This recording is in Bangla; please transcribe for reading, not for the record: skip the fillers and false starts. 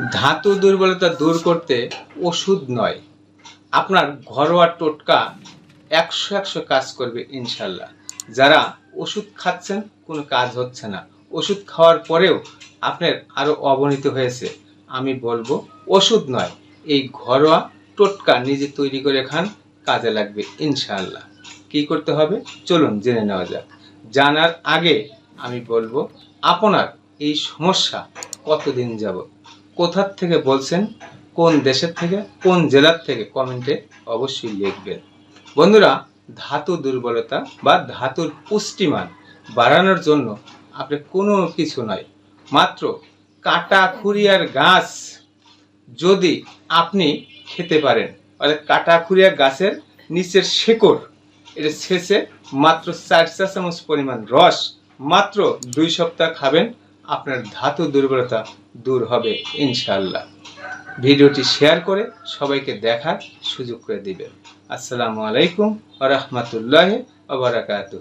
ধাতু দুর্বলতা দূর করতে ওষুধ নয়, আপনার ঘরোয়া টোটকা ১০০ কাজ করবে ইনশাল্লাহ। যারা ওষুধ খাচ্ছেন কোনো কাজ হচ্ছে না, ওষুধ খাওয়ার পরেও আপনার আরও অবনতি হয়েছে, আমি বলবো ওষুধ নয়, এই ঘরোয়া টোটকা নিজে তৈরি করে খান, কাজে লাগবে ইনশাআল্লাহ। কি করতে হবে চলুন জেনে নেওয়া যাক। জানার আগে আমি বলবো, আপনার এই সমস্যা কতদিন যাবত, কোথা থেকে বলছেন, কোন দেশের থেকে, কোন জেলার থেকে, কমেন্টে অবশ্যই লিখবেন। বন্ধুরা, ধাতু দুর্বলতা বা ধাতুর পুষ্টিমান বাড়ানোর জন্য আপনি কোনো কিছু নয়, মাত্র কাটা খুরিয়ার গাছ যদি আপনি খেতে পারেন, তাহলে কাটা খুরিয়া গাছের নিচের শেকড় এটা ছেঁচে মাত্র 4 চা চামচ পরিমাণ রস মাত্র 2 সপ্তাহ খাবেন, আপনার ধাতু দুর্বলতা দূর হবে ইনশাআল্লাহ। ভিডিওটি শেয়ার করে সবাইকে দেখার সুযোগ করে দিবেন। আসসালামু আলাইকুম ওয়া রাহমাতুল্লাহি ওয়া বারাকাতুহু।